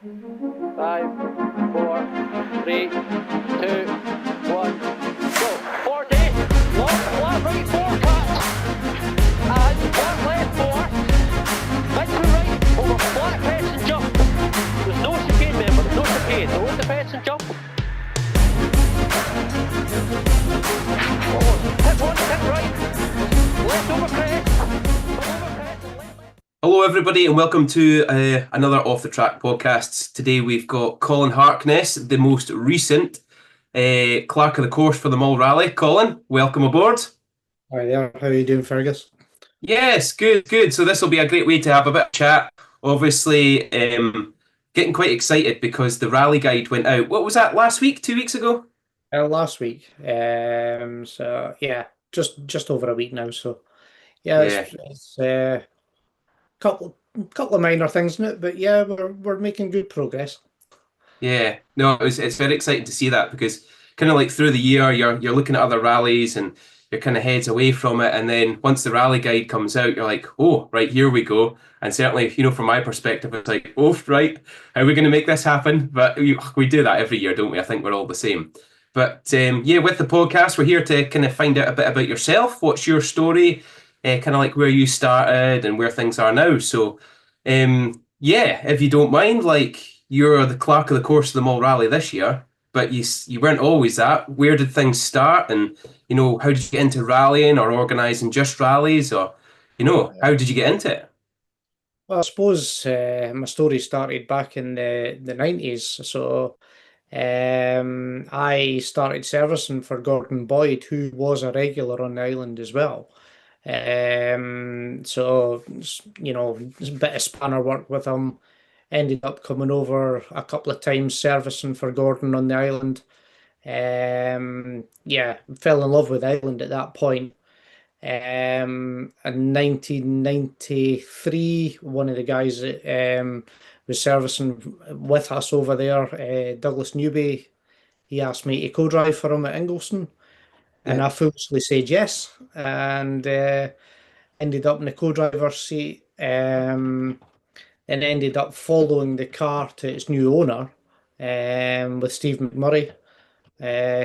5, 4, 3, 2, 1, go. 40, long, flat right 4 cuts, and flat left 4, mid to right, over flat press and jump. There's no chicane, member, there's no chicane, no in the press and jump. Forward, hit 1, hit right, left over press, over press and left. Hello everybody and welcome to another Off the Track podcast. Today we've got Colin Harkness, the most recent clerk of the course for the Mull Rally. Colin, welcome aboard. Hi there, how are you doing, Fergus? Yes, good. So this will be a great way to have a bit of chat. Obviously, getting quite excited because the rally guide went out. What was that, last week, 2 weeks ago? Last week. So yeah, just over a week now. So yeah, it's couple of minor things in it, but yeah, we're making good progress. Yeah, no, it's very exciting to see that because kind of like through the year, you're looking at other rallies and your kind of heads away from it, and then once the rally guide comes out, you're like, oh, right, here we go. And certainly, from my perspective, it's like, oh, right, how are we going to make this happen? But we do that every year, don't we? I think we're all the same. But yeah, with the podcast, we're here to kind of find out a bit about yourself. What's your story? Kind of like where you started and where things are now. So, yeah, if you don't mind, like you're the clerk of the course of the Mull Rally this year, but you weren't always that. Where did things start? And, how did you get into rallying or organising just rallies? Or, how did you get into it? Well, I suppose my story started back in the 90s. So I started servicing for Gordon Boyd, who was a regular on the island as well. So, a bit of spanner work with him. Ended up coming over a couple of times servicing for Gordon on the island. Yeah, fell in love with the island at that point. In 1993, one of the guys that was servicing with us over there, Douglas Newby, he asked me to co-drive for him at Ingleson. And I foolishly said yes, and ended up in the co-driver's seat, and ended up following the car to its new owner with Steve McMurray.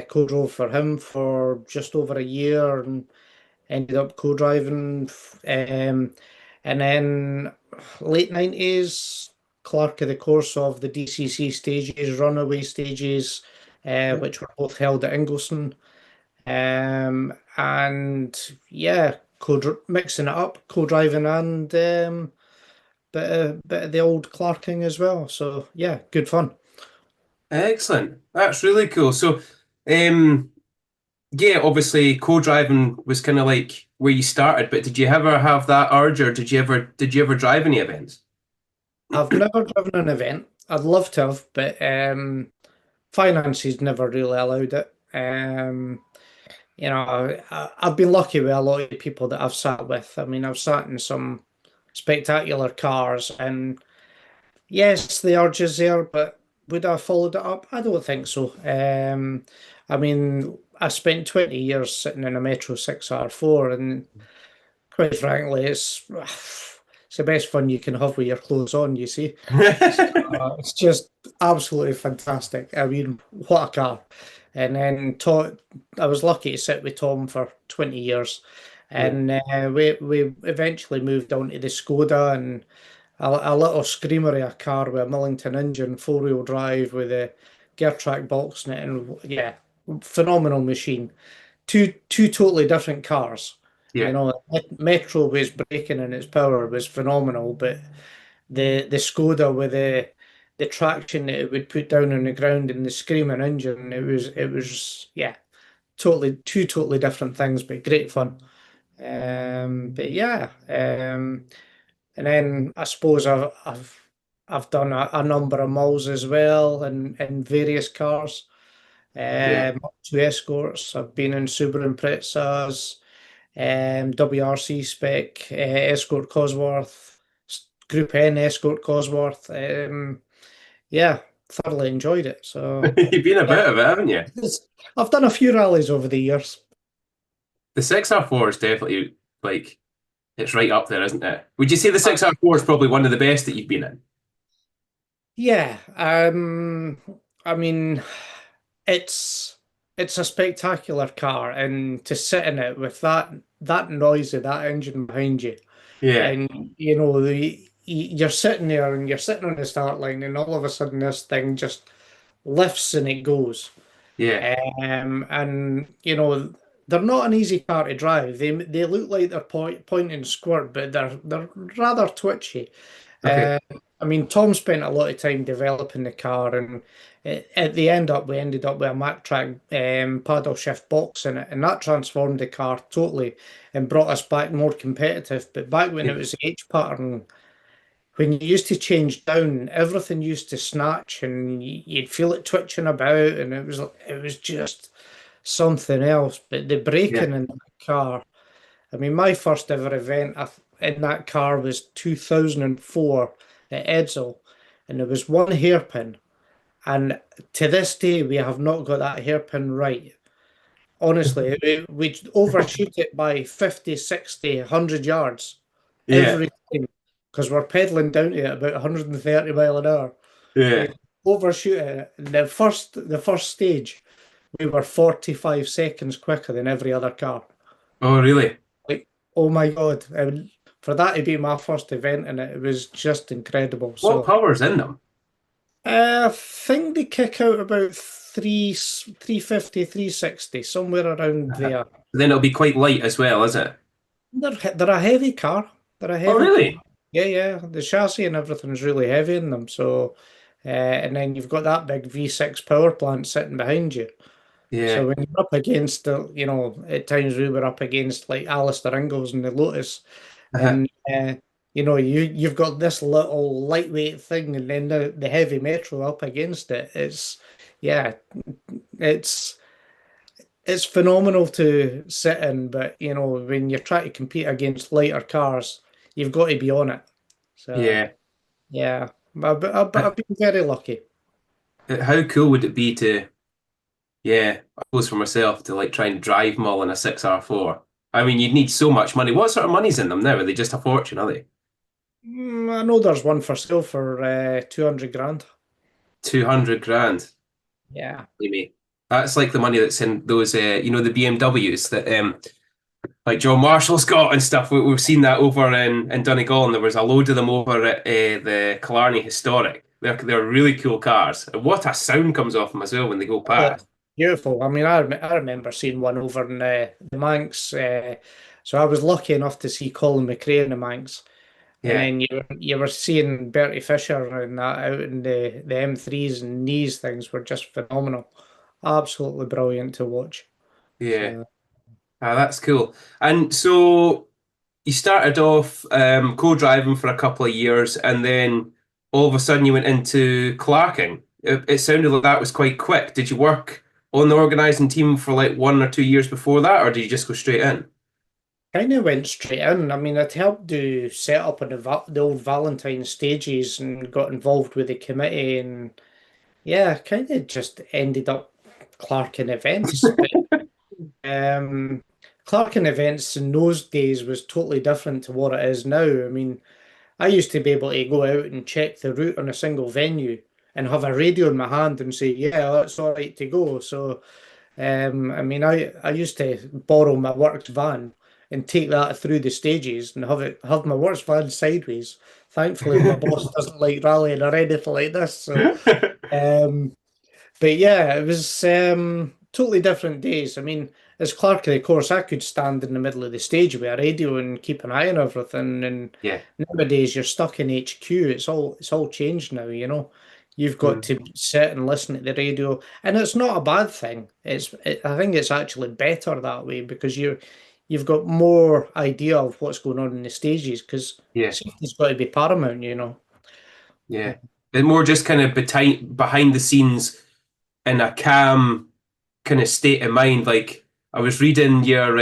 Co-drove for him for just over a year and ended up co-driving. And then late 90s, clerk of the course of the DCC stages, runaway stages, which were both held at Ingleson. And yeah, mixing it up, co-driving and bit of the old clerking as well. So yeah, good fun. Excellent. That's really cool. So, yeah, obviously co-driving was kind of like where you started, but did you ever have that urge, or did you ever drive any events? I've never driven an event. I'd love to have, but finances never really allowed it. I've been lucky with a lot of people that I've sat with. I mean, I've sat in some spectacular cars, and yes, the urge is there, but would I have followed it up? I don't think so. I mean, I spent 20 years sitting in a Metro 6R4, and quite frankly, it's the best fun you can have with your clothes on, you see. It's just absolutely fantastic. I mean, what a car. And then I was lucky to sit with Tom for 20 years. And we eventually moved on to the Skoda, and a little screamer of a car with a Millington engine, 4-wheel drive with a gear track box in it, and yeah, phenomenal machine. Two totally different cars. Yeah. Metro was braking and its power was phenomenal, but the Skoda with the traction that it would put down on the ground and the screaming engine, it was yeah, two totally different things, but great fun. But yeah, and then I suppose I've done a number of mulls as well in various cars. Up to escorts. I've been in Subaru Imprezas, WRC spec, Escort Cosworth, Group N Escort Cosworth. Yeah, thoroughly enjoyed it. So you've been a bit of it, haven't you? I've done a few rallies over the years. The 6R4 is definitely like, it's right up there, isn't it? Would you say the 6R4 is probably one of the best that you've been in? Yeah, I mean, it's it's a spectacular car, and to sit in it with that noise of that engine behind you, Yeah, and you know you're sitting there and you're sitting on the start line, and all of a sudden this thing just lifts and it goes. yeah, And you know they're not an easy car to drive. They look like they're point and squirt, but they're rather twitchy. okay, I mean, Tom spent a lot of time developing the car, and at the end up we ended up with a Mack track paddle shift box in it, and that transformed the car totally and brought us back more competitive. But back when yeah, it was H pattern, when you used to change down, everything used to snatch, and you'd feel it twitching about, and it was just something else. But the yeah. braking in the car, I mean, my first ever event in that car was 2004 at Edsel, and there was one hairpin. And to this day, we have not got that hairpin right. Honestly, we'd overshoot it by 50, 60, 100 yards Yeah, every time because we're pedaling down to it about 130 mile an hour. We yeah. overshoot it. And the first stage, we were 45 seconds quicker than every other car. Oh, really? Like, oh my God. For that to be my first event and it was just incredible. What So power's in them? I think they kick out about 350, 360, somewhere around Uh-huh. there. Then it'll be quite light as well, is it? They're a heavy car. They're a Oh, heavy car. really? Yeah, yeah. The chassis and everything's really heavy in them. So, and then you've got that big V6 power plant sitting behind you. Yeah. So when you're up against at times we were up against like Alistair Ingalls and the Lotus, Uh-huh. and you've got this little lightweight thing, and then the heavy metro up against it. Yeah, it's it's phenomenal to sit in, but when you're trying to compete against lighter cars, you've got to be on it. So Yeah. yeah, I've been very lucky. How cool would it be to, yeah, I suppose for myself to like try and drive Mull in a 6R4? I mean, you'd need so much money. What sort of money's in them now? Are they just a fortune, are they? I know there's one for sale for 200 grand. 200 grand. Yeah. Maybe. That's like the money that's in those, the BMWs that like John Marshall's got and stuff. We've seen that over in Donegal, and there was a load of them over at the Killarney Historic. They're really cool cars. And what a sound comes off them as well when they go Oh, past. beautiful. I mean, I remember seeing one over in the Manx. So I was lucky enough to see Colin McRae in the Manx. And Yeah, then you were seeing Bertie Fisher and that out in the M3s, and these things were just phenomenal. Absolutely brilliant to watch. yeah. So Ah, that's cool. And so you started off co-driving for a couple of years, and then all of a sudden you went into clerking. It sounded like that was quite quick. Did you work on the organising team for like 1 or 2 years before that, or did you just go straight in? kind of went straight in. I mean, I'd helped do set up on the old Valentine stages and got involved with the committee, and yeah, kind of just ended up clerking events. Um, Clerking events in those days was totally different to what it is now. I mean, I used to be able to go out and check the route on a single venue and have a radio in my hand and say, yeah, that's all right to go. So, I mean, I used to borrow my works van and take that through the stages and have my works van sideways. Thankfully, my boss doesn't like rallying or anything like this. So, um, but yeah, it was totally different days. I mean, as clerk of the course, I could stand in the middle of the stage with a radio and keep an eye on everything. And Yeah. nowadays, you're stuck in HQ. It's all changed now. You've got Mm. to sit and listen to the radio, and it's not a bad thing. I think it's actually better that way because you've got more idea of what's going on in the stages because Yeah. safety's got to be paramount. Yeah. And more just kind of behind the scenes in a calm kind of state of mind. Like I was reading your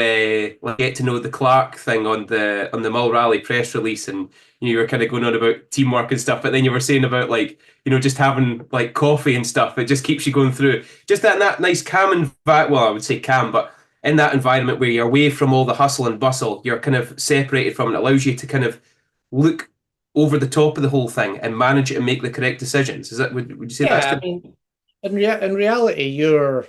like get to know the Clark thing on the Mull Rally press release, and you were kind of going on about teamwork and stuff, but then you were saying about like just having like coffee and stuff. It just keeps you going through just that nice calm environment. Well, I would say calm, but in that environment where you're away from all the hustle and bustle, you're kind of separated from it. Allows you to kind of look over the top of the whole thing and manage it and make the correct decisions. Is that would you say that's Yeah, I the mean, in reality, you're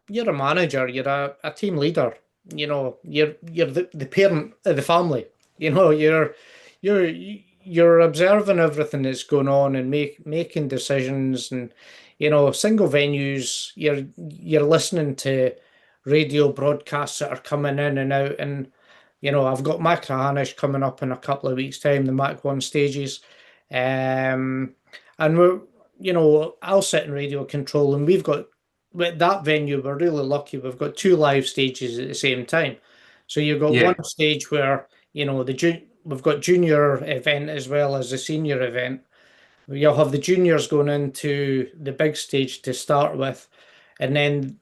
a manager, you're a team leader. You know, you're the parent of the family. You know, you're you're observing everything that's going on and making decisions, and single venues. You're listening to radio broadcasts that are coming in and out, and I've got Macrahanish coming up in a couple of weeks' time, the Mac 1 stages. And I'll sit in radio control, and we've got, with that venue, we're really lucky. We've got two live stages at the same time. So you've got yeah one stage where, we've got junior event as well as the senior event. You'll have the juniors going into the big stage to start with, and then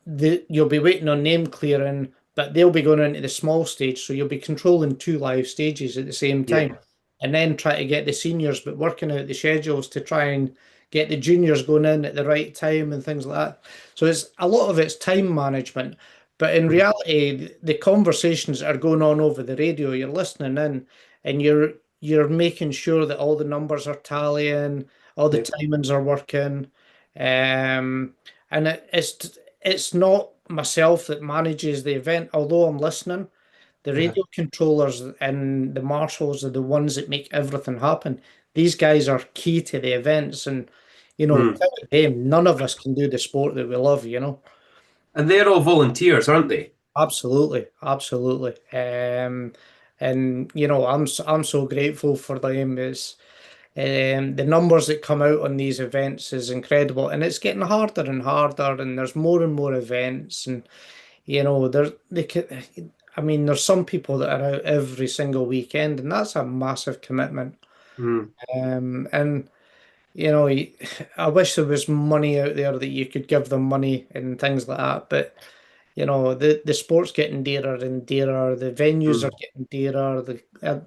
you'll be waiting on name clearing, but they'll be going into the small stage, so you'll be controlling two live stages at the same yeah time, and then try to get the seniors, but working out the schedules to try and get the juniors going in at the right time and things like that. So it's a lot of it's time management, but in mhm, reality, the conversations that are going on over the radio, you're listening in, and you're making sure that all the numbers are tallying, all the yeah timings are working, and it's not myself that manages the event, although I'm listening. The uh-huh, radio controllers and the marshals are the ones that make everything happen. These guys are key to the events, and mm. without them, none of us can do the sport that we love. And they're all volunteers, aren't they? Absolutely, absolutely. And I'm so grateful for them. It's the numbers that come out on these events is incredible, and it's getting harder and harder, and there's more and more events, and there they could. I mean, there's some people that are out every single weekend, and that's a massive commitment. Mm. And you know, I wish there was money out there that you could give them money and things like that, but the sport's getting dearer and dearer. The venues are Mm. getting dearer.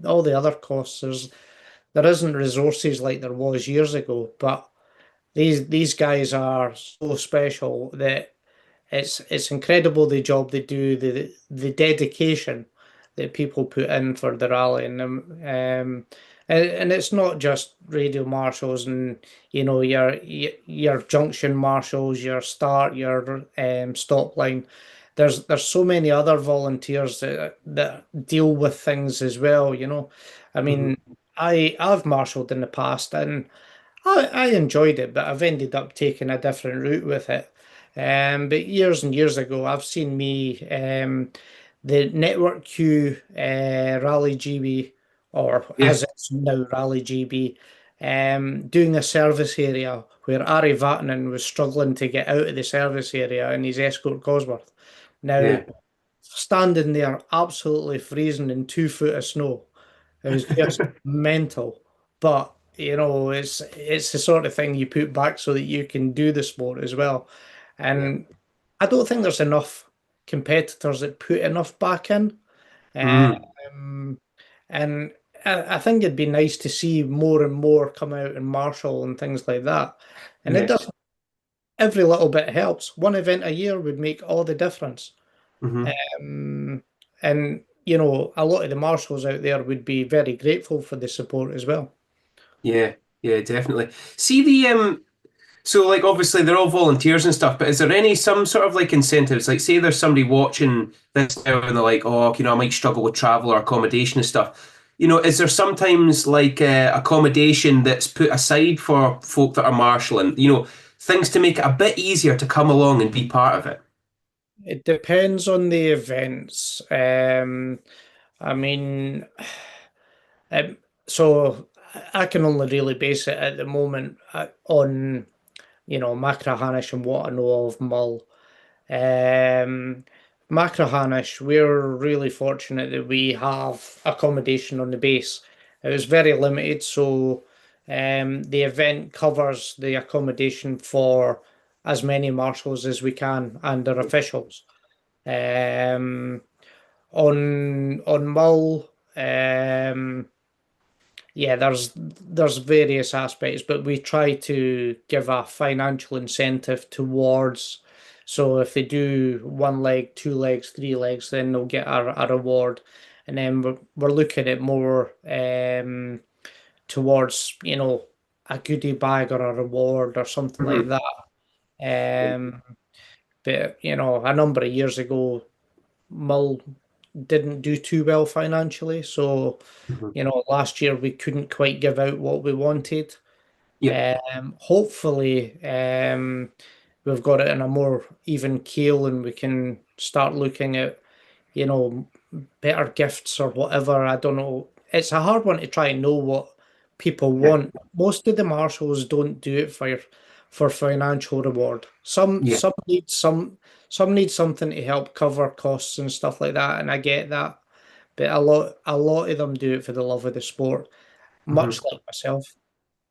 All the other costs. There isn't resources like there was years ago, but these guys are so special that it's incredible the job they do, the dedication that people put in for the rally, and it's not just radio marshals and your junction marshals, your start, your stop line. There's so many other volunteers that deal with things as well. I Mhm. mean, I've marshaled in the past, and I enjoyed it, but I've ended up taking a different route with it. But years and years ago, I've seen the Network Q Rally GB, or Yeah, as it's now Rally GB, doing a service area where Ari Vatanen was struggling to get out of the service area in his Escort Cosworth. Now, yeah. standing there absolutely freezing in 2 foot of snow. It was just mental. But it's the sort of thing you put back so that you can do the sport as well. Yeah. And I don't think there's enough competitors that put enough back in. Mm. Um, and I think it'd be nice to see more and more come out and marshal and things like that. And it Yeah. does, every little bit helps. One event a year would make all the difference. Hmm. Um, and a lot of the marshals out there would be very grateful for the support as well. Yeah. Yeah, definitely. See the so like obviously they're all volunteers and stuff, but is there any some sort of like incentives? Like say there's somebody watching this now and they're like, oh, I might struggle with travel or accommodation and stuff. Is there sometimes like accommodation that's put aside for folk that are marshalling? Things to make it a bit easier to come along and be part of it. It depends on the events. I mean, um, so I can only really base it at the moment on, Macrahanish and what I know of Mull. Um, Macrahanish, we're really fortunate that we have accommodation on the base. It was very limited, so the event covers the accommodation for as many marshals as we can and their officials. Um, on Mull, yeah, there's various aspects, but we try to give a financial incentive towards. So if they do one leg, two legs, three legs, then they'll get a reward. And then we're looking at more towards, a goodie bag or a reward or something like Mhm. that. But a number of years ago, Mull didn't do too well financially, so Mhm. last year we couldn't quite give out what we wanted. Yeah. Hopefully, we've got it in a more even keel and we can start looking at, you know, better gifts or whatever. I don't know. It's a hard one to try and know what people Yeah. want. Most of the marshals don't do it for financial reward. Some Yeah. some need some need something to help cover costs and stuff like that, and I get that. But a lot of them do it for the love of the sport, much Mhm. like myself.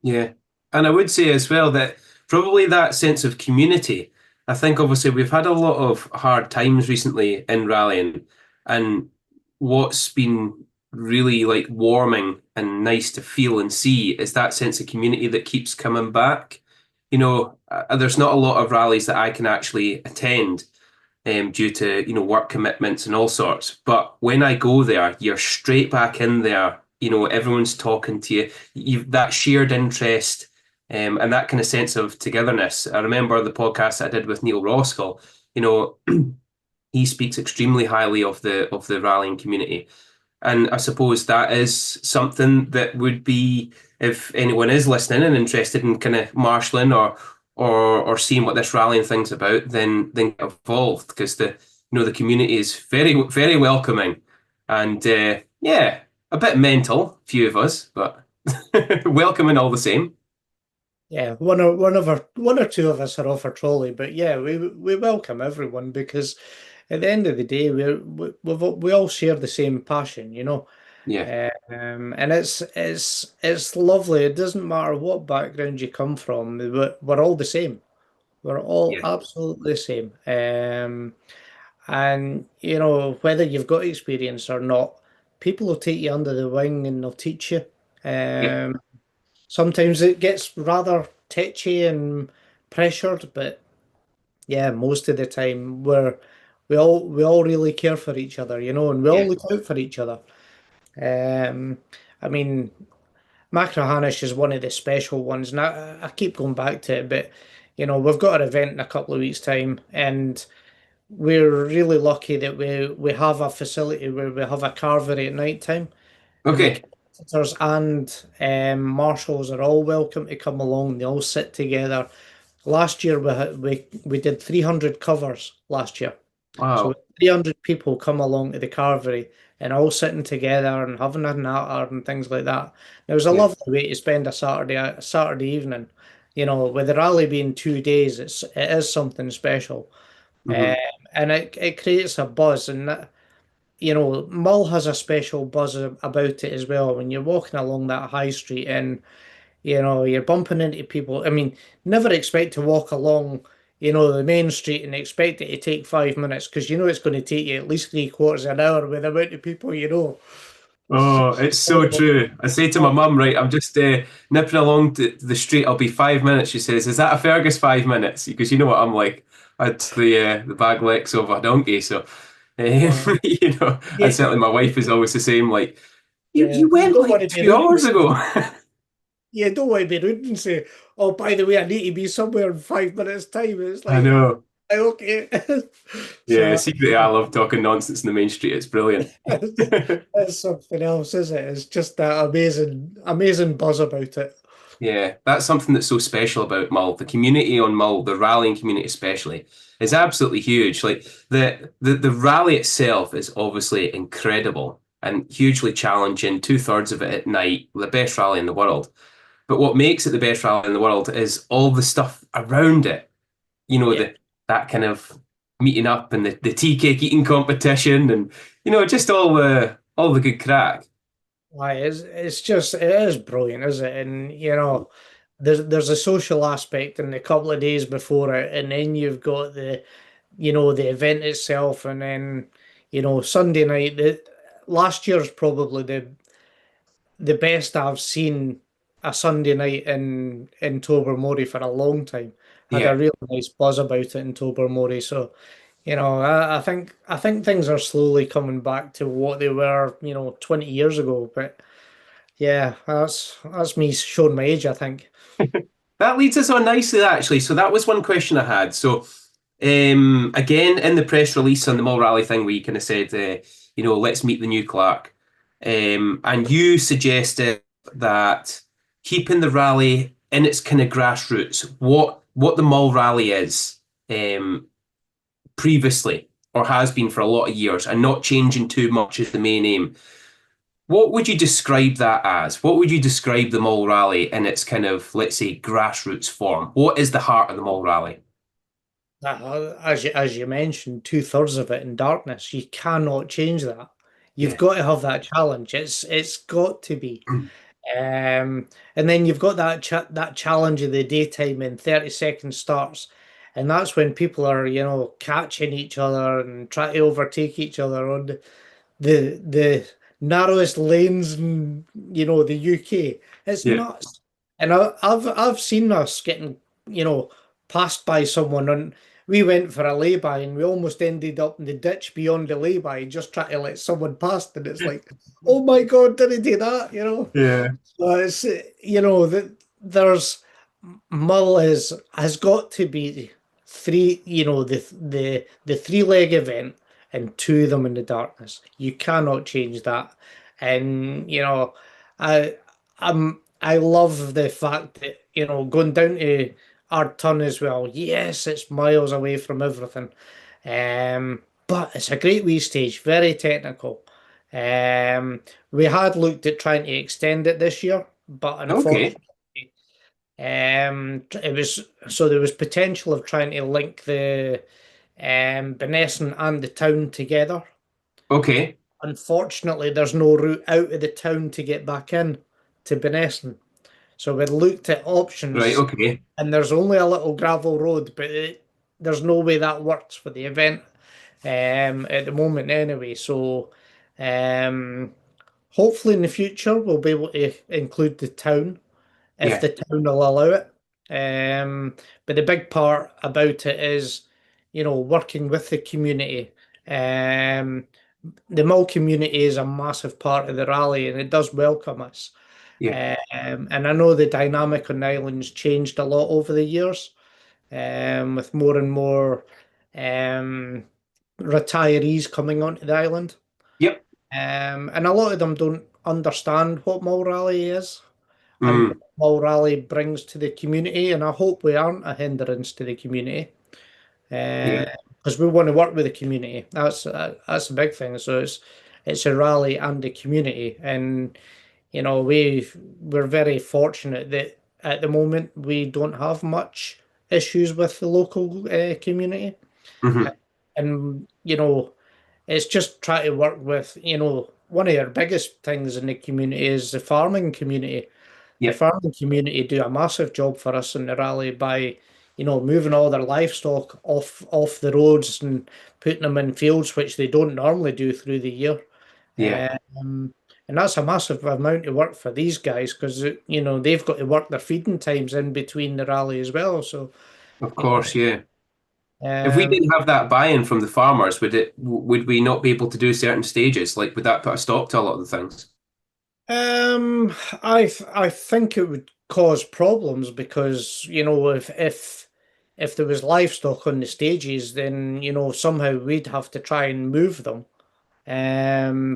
Yeah. And I would say as well that probably that sense of community. I think obviously we've had a lot of hard times recently in rallying, and what's been really like warming and nice to feel and see is that sense of community that keeps coming back. There's not a lot of rallies that I can actually attend due to work commitments and all sorts. But when I go there, you're straight back in there. Everyone's talking to you. You've that shared interest and that kind of sense of togetherness. I remember the podcast I did with Neil Roskell. You know, he speaks extremely highly of the rallying community. And I suppose that is something that would be, if anyone is listening and interested in kind of marshalling or seeing what this rallying thing's about, then get involved because the community is very very welcoming and yeah, a bit mental, few of us, but welcoming all the same. Yeah, one or two of us are off a trolley, but yeah, we welcome everyone because at the end of the day, we all share the same passion. Yeah, And it's lovely. It doesn't matter what background you come from. We're all the same. We're all yeah, absolutely the same. And whether you've got experience or not, people will take you under the wing and they'll teach you. yeah. Um, Sometimes it gets rather tetchy and pressured, but yeah, most of the time we all really care for each other, and we all Yeah. look out for each other. Um, I mean, Macrahanish is one of the special ones, and I keep going back to it, but we've got our event in a couple of weeks' time, and we're really lucky that we have a facility where we have a carvery at night time, and the Okay. competitors and marshals are all welcome to come along. They all sit together. Last year we did 300 covers last year. So Wow. 300 people come along to the carvery and all sitting together and having a natter and things like that. It was a Yeah. lovely way to spend a Saturday evening. With the rally being 2 days, it is something special. Um, Hmm. and it creates a buzz, and Mull has a special buzz about it as well. When you're walking along that high street and you're bumping into people. I mean, never expect to walk along, the main street and expect it to take 5 minutes because it's going to take you at least 3/4 of an hour with the amount of people. It's Oh, just it's so horrible. true. I say to my mum, right, I'm just nipping along to the street. I'll be 5 minutes. She says, "Is that a Fergus 5 minutes?" Because you know what I'm like. It's the bag legs of a donkey. So, Uh, and yeah, certainly my wife is always the same. Like, you yeah. You went don't want like to be two rude and hours say, ago. yeah, don't want to be rude and say, "Oh, by the way, I need to be somewhere in 5 minutes' time." It's I like, know. okay. Yeah, So secretly, I love talking nonsense in the main street. It's brilliant. it's something else, is it? It's just that amazing, amazing buzz about it. Yeah, that's something that's so special about Mull. The community on Mull, the rallying community especially, is absolutely huge. Like the rally itself is obviously incredible and hugely challenging. 2/3 of it at night, the best rally in the world. But what makes it the best rally in the world is all the stuff around it. Yeah. That kind of meeting up and the tea cake eating competition and just all the good crack. Why it is brilliant, is it? And there's a social aspect in the couple of days before it, and then you've got the event itself, and then Sunday night. The last year's probably the best I've seen a Sunday night in Tobermory for a long time. Had a Yeah. real nice buzz about it in Tobermory. So, I think things are slowly coming back to what they were, 20 years ago. But Yeah, that's me showing my age, I think. That leads us on nicely, actually. So that was one question I had. So again, in the press release on the Mull Rally thing, we kind of said, let's meet the new clerk. And you suggested that keeping the rally in its kind of grassroots, what the Mull Rally is previously, or has been for a lot of years, and not changing too much as the main aim. What would you describe that as? What would you describe the Mull Rally in its kind of, let's say, grassroots form? What is the heart of the Mull Rally? As you mentioned, 2/3 of it in darkness. You cannot change that. You've Yeah. got to have that challenge. It's got to be. And then you've got that challenge of the daytime in 30-second starts, and that's when people are, catching each other and trying to overtake each other on the narrowest lanes in, the UK. It's Yeah. nuts. And I've seen us getting, passed by someone, and we went for a lay-by and we almost ended up in the ditch beyond the lay-by just trying to let someone past, and it's like, oh my God, did he do that? Yeah. So it's, that there's Mull has got to be three, the three-leg event and two of them in the darkness. You cannot change that. And I I love the fact that, going down to Ardturn as well. Yes, it's miles away from everything. But it's a great wee stage, very technical. We had looked at trying to extend it this year, but Okay. unfortunately, it was so there was potential of trying to link the Benesson and the town together. Okay. Unfortunately, there's no route out of the town to get back in to Benesson. So we looked at Right. options, Okay. and there's only a little gravel road, but there's no way that works for the event at the moment anyway. So um, hopefully in the future we'll be able to include the town if Yeah. the town will allow it. But the big part about it is, working with the community. The Mull community is a massive part of the rally, and it does welcome us. Yeah. And I know the dynamic on the island's changed a lot over the years, with more and more um, retirees coming onto the island. Yep. And a lot of them don't understand what Mull Rally is and what Mm. Mull Rally brings to the community. And I hope we aren't a hindrance to the community, Yeah. because we want to work with the community. That's a big thing. So it's a rally and a community, and we're very fortunate that at the moment we don't have much issues with the local community, Hmm. and it's just try to work with, one of our biggest things in the community is the farming community. The Yep. farming community do a massive job for us in the rally by, moving all their livestock off the roads and putting them in fields, which they don't normally do through the year. Yeah. Um, and that's a massive amount of work for these guys because, they've got to work their feeding times in between the rally as well. So, Of you know, course. Yeah. If we um, didn't have that buy-in from the farmers, would we not be able to do certain stages? Like, would that put a stop to a lot of the things? Um, I think it would cause problems because, if there was livestock on the stages, then, somehow we'd have to try and move them,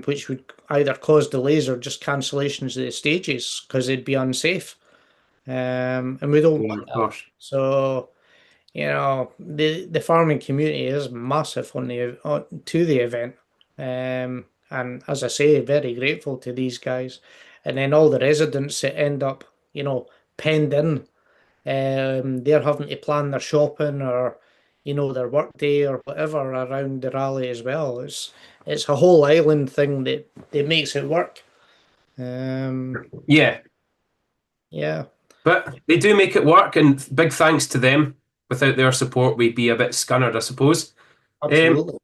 which would either cause delays or just cancellations of the stages because it'd be unsafe. And we don't Yeah, want of that. course. So, the farming community is massive to the event. And as I say, very grateful to these guys. And then all the residents that end up, penned in, they're having to plan their shopping or, their work day or whatever around the rally as well. It's a whole island thing that makes it work. Yeah, Yeah, but they do make it work, and big thanks to them. Without their support, we'd be a bit scunnered, I suppose. Um, absolutely.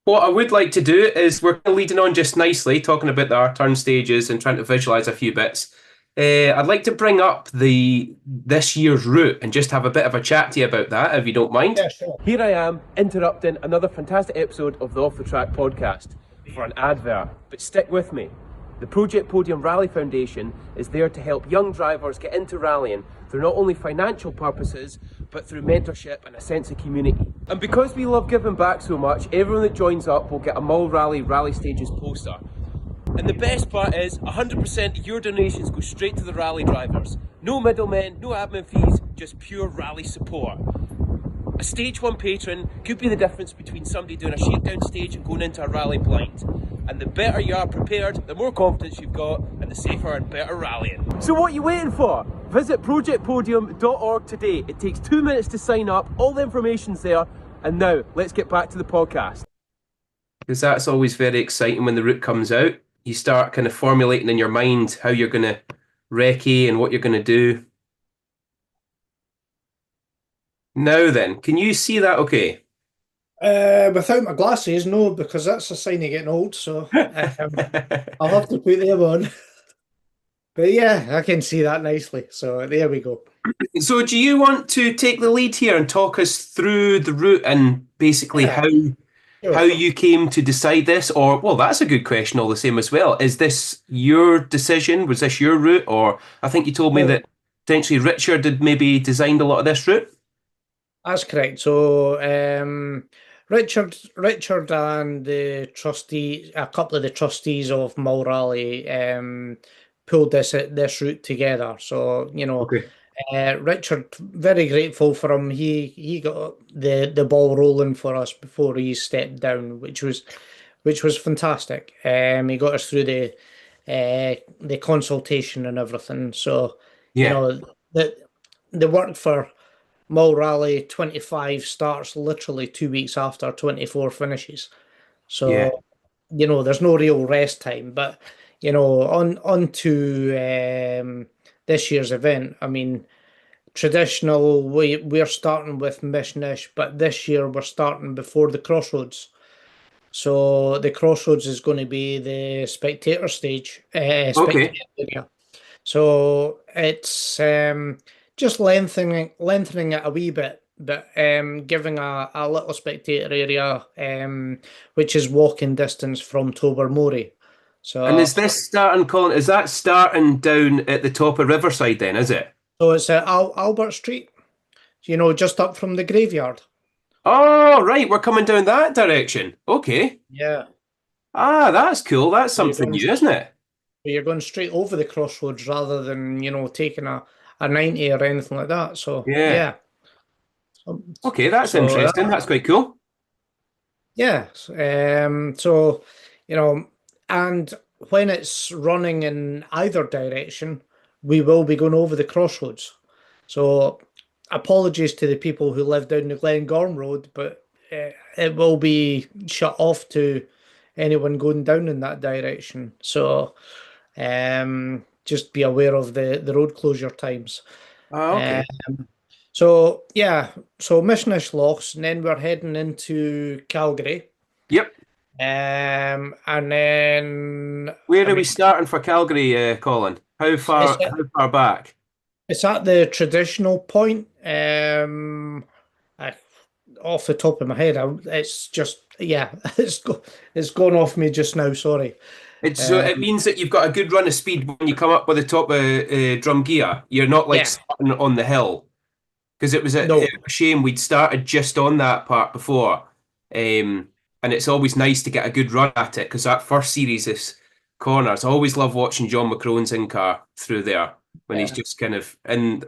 what I would like to do is we're leading on just nicely, talking about our turn stages and trying to visualize a few bits. I'd like to bring up this year's route and just have a bit of a chat to you about that, if you don't mind. Yeah, sure. Here I am, interrupting another fantastic episode of the Off the Track podcast for an advert. But stick with me. The Project Podium Rally Foundation is there to help young drivers get into rallying through not only financial purposes, but through mentorship and a sense of community. And because we love giving back so much, everyone that joins up will get a Mull Rally Stages poster. And the best part is 100% of your donations go straight to the rally drivers. No middlemen, no admin fees, just pure rally support. A stage 1 patron could be the difference between somebody doing a shakedown stage and going into a rally blind. And the better you are prepared, the more confidence you've got, and the safer and better rallying. So what are you waiting for? Visit projectpodium.org today. It takes 2 minutes to sign up, all the information's there, and now let's get back to the podcast. Because that's always very exciting when the route comes out. You start kind of formulating in your mind how you're going to recce and what you're going to do. Now then, can you see that okay? Without my glasses, no, because that's a sign of getting old, so I'll have to put them on. But yeah, I can see that nicely, so there we go. So do you want to take the lead here and talk us through the route and basically how you came to decide this? Or, well, that's a good question all the same as well. Is this your decision? Was this your route? Or I think you told me that potentially Richard had maybe designed a lot of this route? That's correct. So Richard and the trustee, a couple of the trustees of Mull Rally, pulled this route together. So Richard, very grateful for him. He got the ball rolling for us before he stepped down, which was fantastic. He got us through the consultation and everything. So the work for Mull Rally 25 starts literally 2 weeks after 24 finishes. So, there's no real rest time. But, on to this year's event. I mean, traditional, we're starting with Mishnish, but this year we're starting before the Crossroads. So the Crossroads is going to be the spectator stage, spectator area. So it's just lengthening it a wee bit, but giving a little spectator area, which is walking distance from Tobermory. So, and is this starting, Colin? Is that starting down at the top of Riverside then? Is it? So it's at Albert Street. Just up from the graveyard. Oh, right. We're coming down that direction. Okay. Yeah. Ah, that's cool. That's something new, isn't it? You're going straight over the Crossroads rather than, taking a 90 or anything like that. So, yeah. Okay, that's interesting. That's quite cool. Yeah. So, and when it's running in either direction, we will be going over the Crossroads. So, apologies to the people who live down the Glengorm Road, but it will be shut off to anyone going down in that direction. So, just be aware of the road closure times. Oh, okay. So Mishnish Lochs, and then we're heading into Calgary. Yep. And then where are we starting for Calgary, Colin? How far back? It's at the traditional point. Off the top of my head, it's just it's gone off me just now. Sorry. So it means that you've got a good run of speed when you come up with the top of Drumgear. You're not starting on the hill, because it was a shame we'd started just on that part before, and it's always nice to get a good run at it, because that first series of corners, I always love watching John McCrone's in car through there when he's just kind of in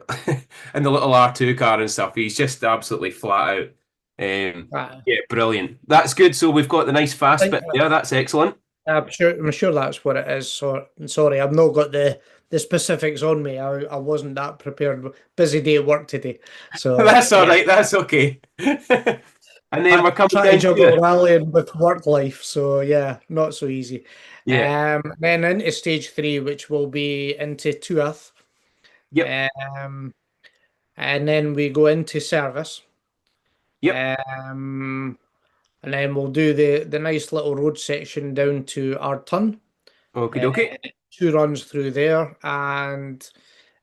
in the little R2 car and stuff. He's just absolutely flat out. Brilliant. That's good. So we've got the nice fast bit there. That's excellent. I'm sure that's what it is. So sorry, I've not got the specifics on me. I wasn't that prepared. Busy day at work today. So that's all right. That's okay. And then we're coming trying to juggle rallying with work life. So not so easy. Yeah. Then into stage 3, which will be into Tuath. Yep. And then we go into service. Yep. And then we'll do the nice little road section down to Ardturn. Okay. 2 runs through there, and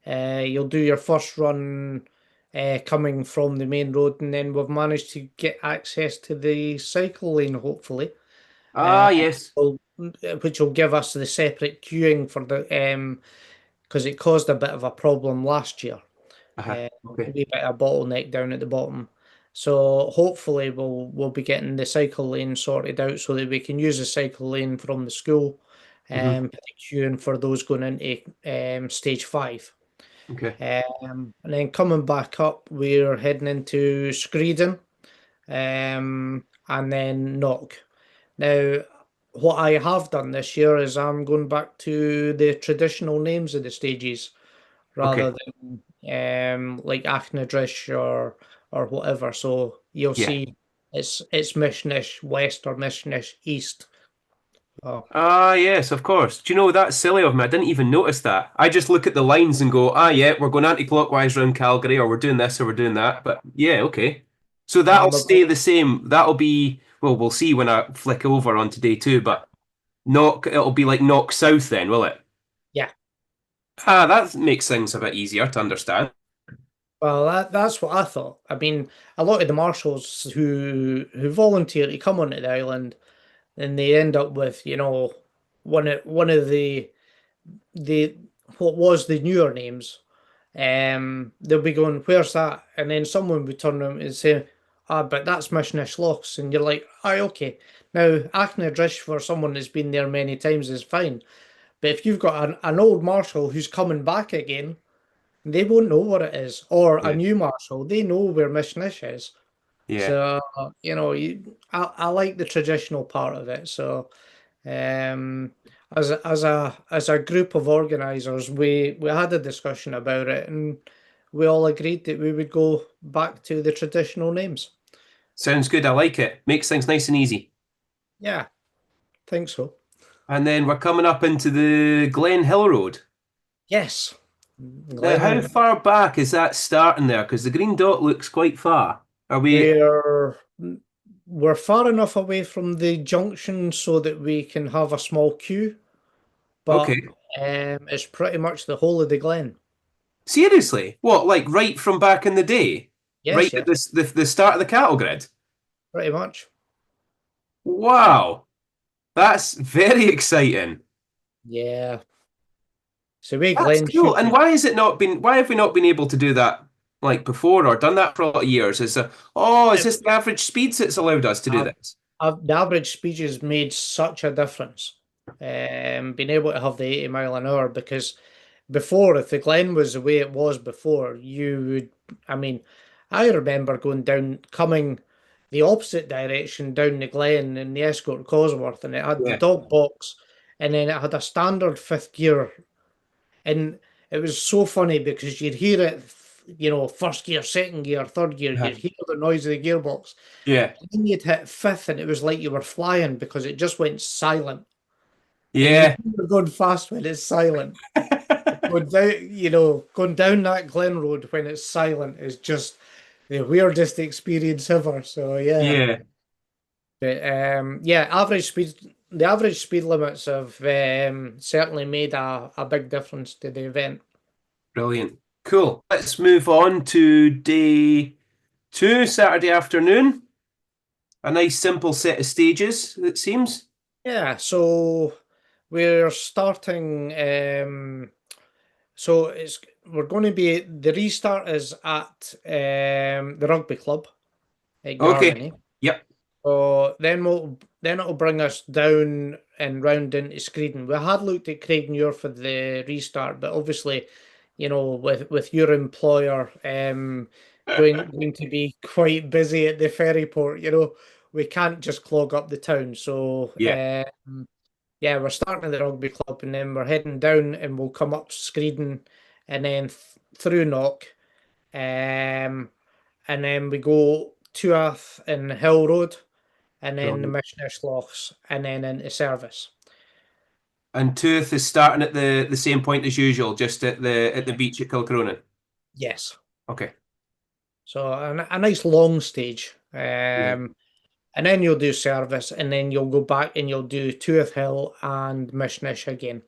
you'll do your first run coming from the main road, and then we've managed to get access to the cycle lane, hopefully. Ah, yes. which will give us the separate queuing for the because it caused a bit of a problem last year. Uh-huh. A Okay. wee bit of bottleneck down at the bottom. So hopefully we'll be getting the cycle lane sorted out so that we can use the cycle lane from the school Hmm. for the queuing for those going into stage 5. Okay. And then coming back up, we're heading into Screeden and then Knock. Now, what I have done this year is I'm going back to the traditional names of the stages rather Okay. than like Achnadrish or whatever. So you'll Yeah. see it's Mishnish West or Mishnish East. Oh, Ah, yes, of course. Do you know that's silly of me? I didn't even notice that. I just look at the lines and go, ah, yeah, we're going anti-clockwise around Calgary, or we're doing this, or we're doing that. But yeah, okay. So that'll we're stay the same. That'll be, well, we'll see when I flick over onto day 2, but it'll be like Knock South then, will it? yeah. Ah, that makes things a bit easier to understand. Well, that's what I thought. I mean, a lot of the marshals who volunteer to come onto the island, and they end up with one of the what was the newer names. They'll be going, "Where's that?" And then someone would turn around and say, "Ah, but that's Mishnish Locks," and you're like, "Aye, okay." Now, Achnadrish for someone that's been there many times is fine, but if you've got an old marshal who's coming back again, they won't know what it is, or a Yeah. new marshal, they know where Mishnish is. Yeah. So, I like the traditional part of it. So, um, as a group of organisers, we had a discussion about it, and we all agreed that we would go back to the traditional names. Sounds good. I like it. Makes things nice and easy. Yeah, think so. And then we're coming up into the Glen Hill Road. Yes, Now, Glen how Hill. far back is that starting there? Because the green dot looks quite far. Are we We're we're far enough away from the junction so that we can have a small queue, but okay? it's pretty much the whole of the Glen. Seriously? What, like right from back in the day? Right Yes, at yeah, the start of the cattle grid? pretty much. Wow, that's very exciting. Yeah. So we That's Glen cool. should And be. why has it not been? Why have we not been able to do that like before or done that for a lot of years? Is this the average speeds that's allowed us to do Uh, this? the average speed has made such a difference. Being able to have the 80 mile an hour because before, if the Glen was the way it was before, you would. I mean, I remember going down, coming the opposite direction down the Glen in the Escort Cosworth, and it had the Yeah. dog box, and then it had a standard fifth gear. And it was so funny because you'd hear it, first gear, second gear, third gear, Uh-huh. you'd hear the noise of the gearbox. Yeah. And then you'd hit fifth and it was like you were flying because it just went silent. And you know Yeah. you're going fast when it's silent. Going down that Glen Road when it's silent is just the weirdest experience ever. So yeah. Yeah. But yeah, the average speed limits have certainly made a big difference to the event. Brilliant. Cool. Let's move on to day 2, Saturday afternoon. A nice simple set of stages, it seems. Yeah, so we're starting. So we're going to be the restart is at the rugby club at Okay. Garmany. Yep. So then it'll bring us down and round into Screeden. We had looked at Craigmure for the restart, but obviously, with your employer going to be quite busy at the ferry port, we can't just clog up the town. So Yeah. yeah, we're starting at the rugby club and then we're heading down and we'll come up Screeden and then through Knock. Um, and then we go to Tuath and Hill Road and then the Brilliant. Mishnish Lochs and then into service. And Tooth is starting at the same point as usual, just at the beach at Kilcronan. Yes. Okay. So a nice long stage. Yeah. And then you'll do service and then you'll go back and you'll do Tuath Hill and Mishnish again.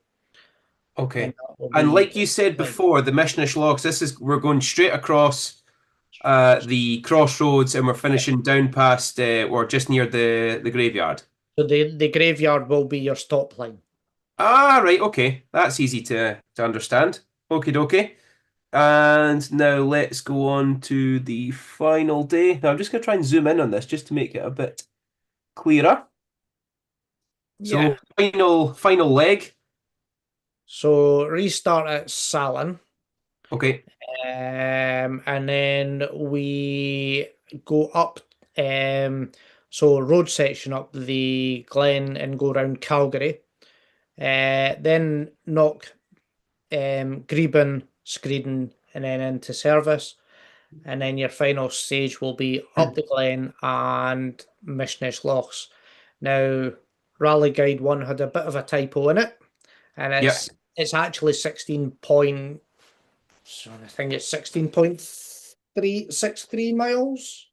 And Okay. that will And be like you said like, before, the Mishnish Lochs, we're going straight across the crossroads and we're finishing down past or just near the graveyard. So the graveyard will be your stop line. Ah, right, okay. That's easy to understand. Okie dokie. And now let's go on to the final day. Now I'm just going to try and zoom in on this just to make it a bit clearer. Yeah. So final leg. So restart at Salon. Okay. And then we go up, so road section up the Glen and go around Calgary. Then knock Greeben, Screeden, and then into service. And then your final stage will be up the Glen and Mishnish Lochs. Now, Rally Guide 1 had a bit of a typo in it, and Yep. it's actually 16 point, so I think it's 16.363 miles.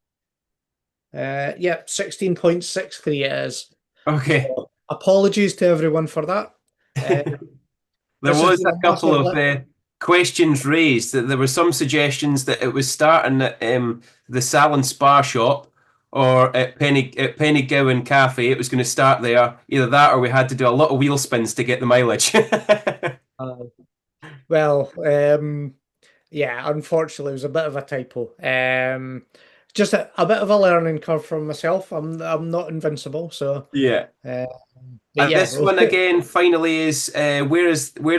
Yep, 16.63 it is. Okay. So apologies to everyone for that. There This has was been a a couple massive of lift. questions raised. That there were some suggestions that it was starting at the Salon Spa shop or at Pennygowan Cafe. It was going to start there. Either that or we had to do a lot of wheel spins to get the mileage. Uh, well, yeah, unfortunately, it was a bit of a typo. Just a bit of a learning curve from myself. I'm not invincible, so Yeah. uh, but And yeah, this one again, finally, is where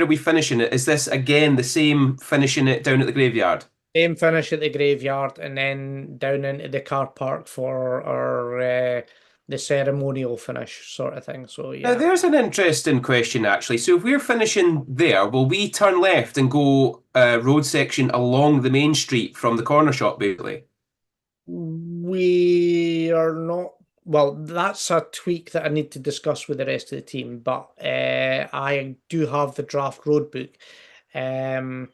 are we finishing it? Is this again the same finishing it down at the graveyard? same finish at the graveyard, and then down into the car park for our the ceremonial finish sort of thing. So Now, yeah. there's an interesting question actually. So, if we're finishing there, will we turn left and go road section along the main street from the corner shop, basically? We are not. Well, that's a tweak that I need to discuss with the rest of the team, but I do have the draft road book. Um,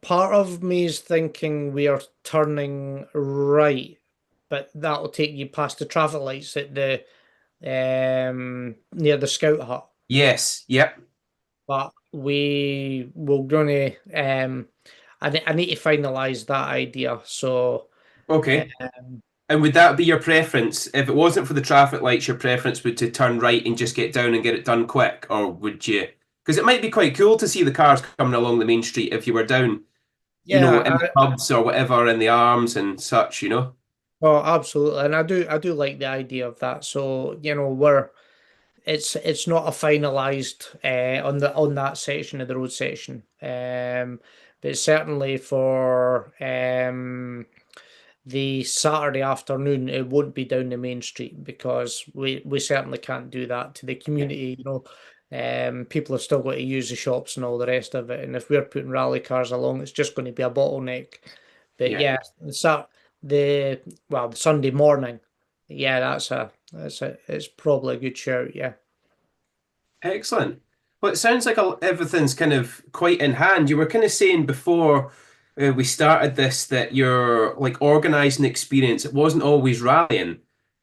Part of me is thinking we are turning right, but that'll take you past the traffic lights at the near the scout hut. Yes. Yep. But we will gonna I need to finalize that idea. So Okay. um, And would that be your preference? If it wasn't for the traffic lights, your preference would to turn right and just get down and get it done quick, or would you? Because it might be quite cool to see the cars coming along the main street if you were down, yeah, in the pubs or whatever, in the arms and such. oh, absolutely, and I do like the idea of that. So we're it's not a finalized on that section of the road section, but certainly for the Saturday afternoon, it won't be down the main street because we certainly can't do that to the community. People have still got to use the shops and all the rest of it, and if we're putting rally cars along, it's just going to be a bottleneck. But Yeah. yeah, the well, the Sunday morning, yeah, it's probably a good shout. Yeah. Excellent. Well, it sounds like everything's kind of quite in hand. You were kind of saying before we started this that your like organizing experience, it wasn't always rallying.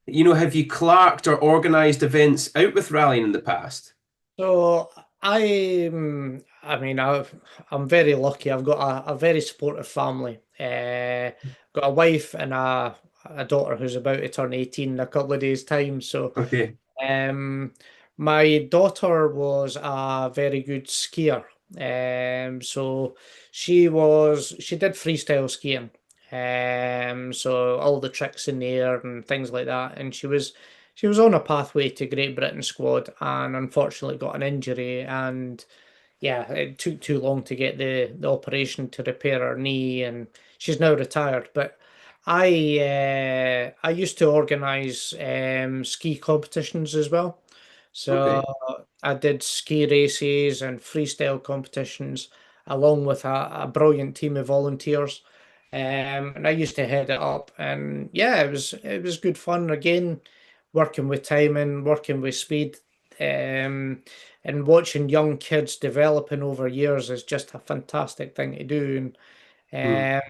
Have you clerked or organized events out with rallying in the past? So I mean, I'm very lucky. I've got a very supportive family. Got a wife and a daughter who's about to turn 18 in a couple of days' time. So Okay. um, my daughter was a very good skier. So she did freestyle skiing. So all the tricks in the air and things like that. And she was on a pathway to Great Britain squad and unfortunately got an injury. And yeah, it took too long to get the operation to repair her knee, and she's now retired. But I used to organize ski competitions as well. So Okay. I did ski races and freestyle competitions along with a brilliant team of volunteers. And I used to head it up, and yeah, it was good fun again, working with timing, working with speed, um, and watching young kids developing over years is just a fantastic thing to do. Hmm. And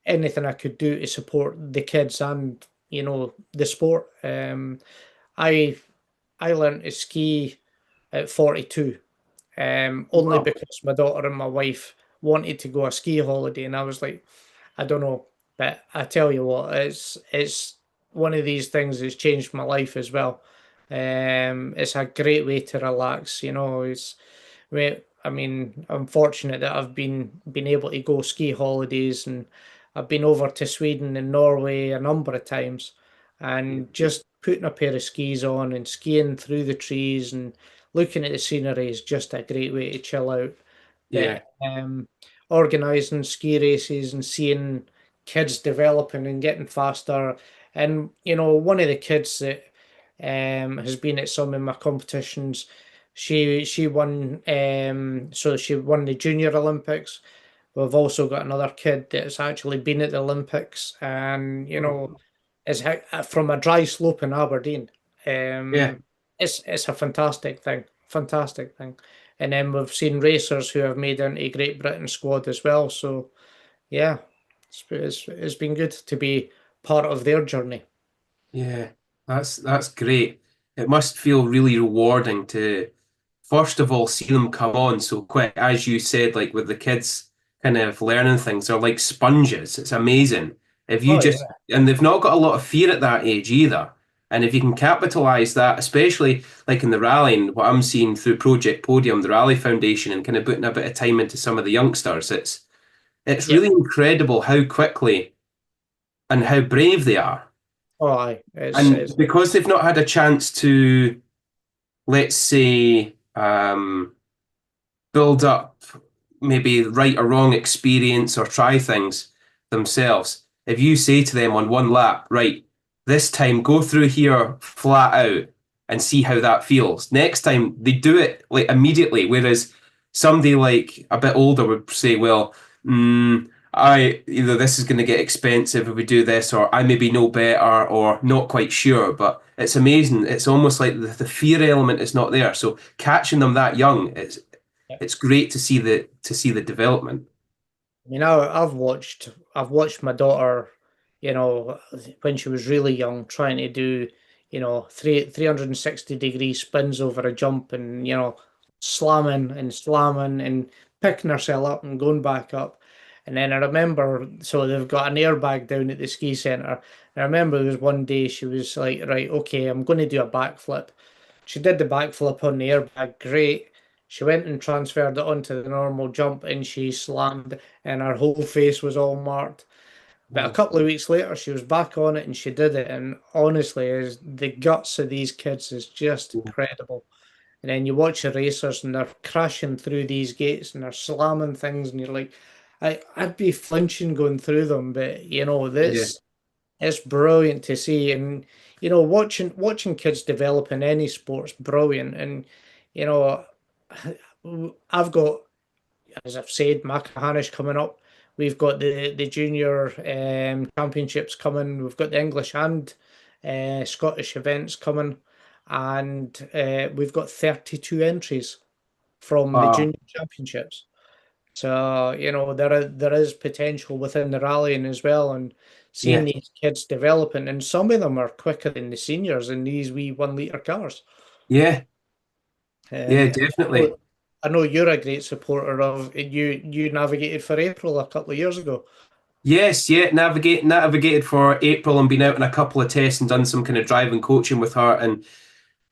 anything I could do to support the kids and the sport. I I learned to ski at 42, only Wow. because my daughter and my wife wanted to go a ski holiday, and I was like, I don't know, but I tell you what, it's one of these things that's changed my life as well. It's a great way to relax. I mean, I'm fortunate that I've been able to go ski holidays, and I've been over to Sweden and Norway a number of times, and just putting a pair of skis on and skiing through the trees and looking at the scenery is just a great way to chill out. Yeah. But organizing ski races and seeing kids developing and getting faster, and one of the kids that has been at some of my competitions. She won so she won the Junior Olympics. We've also got another kid that's actually been at the Olympics, and is from a dry slope in Aberdeen. Yeah. It's a fantastic thing. And then we've seen racers who have made into Great Britain squad as well. So yeah, it's been good to be part of their journey. Yeah, that's great. It must feel really rewarding to first of all see them come on so quick, as you said, like with the kids kind of learning things, they're like sponges. It's amazing. If you Oh just yeah. and they've not got a lot of fear at that age either. And if you can capitalize that, especially like in the rallying, what I'm seeing through Project Podium, the Rally Foundation, and kind of putting a bit of time into some of the youngsters, it's Yep. really incredible how quickly and how brave they are. Oh, aye. It's And because they've not had a chance to, let's say, build up maybe right or wrong experience or try things themselves, if you say to them on one lap, right, this time go through here flat out and see how that feels. Next time they do it like immediately, whereas somebody like a bit older would say, well, I either this is going to get expensive if we do this, or I maybe know better, or not quite sure. But it's amazing. It's almost like the fear element is not there. So catching them that young, it's great to see the development. I've watched my daughter, when she was really young, trying to do, 360-degree spins over a jump, and slamming and picking herself up and going back up. And then I remember, so they've got an airbag down at the ski centre. And I remember there was one day she was like, right, okay, I'm going to do a backflip. She did the backflip on the airbag, great. She went and transferred it onto the normal jump, and she slammed, and her whole face was all marked. But a couple of weeks later, she was back on it and she did it. And honestly, is the guts of these kids is just incredible. And then you watch the racers and they're crashing through these gates and they're slamming things, and you're like, I'd be flinching going through them, but Yeah, this it's brilliant to see. And watching kids develop in any sport's brilliant. And you know, I've got, as I've said, Macahanish coming up. We've got the junior championships coming. We've got the English and Scottish events coming, and we've got 32 entries from the wow. junior championships. So there is potential within the rallying as well, and seeing Yeah, these kids developing, and some of them are quicker than the seniors in these wee 1 litre cars. yeah, yeah, I definitely. know, I know you're a great supporter of you navigated for April a couple of years ago. Yes, yeah, navigated for April and been out on a couple of tests and done some kind of driving coaching with her, and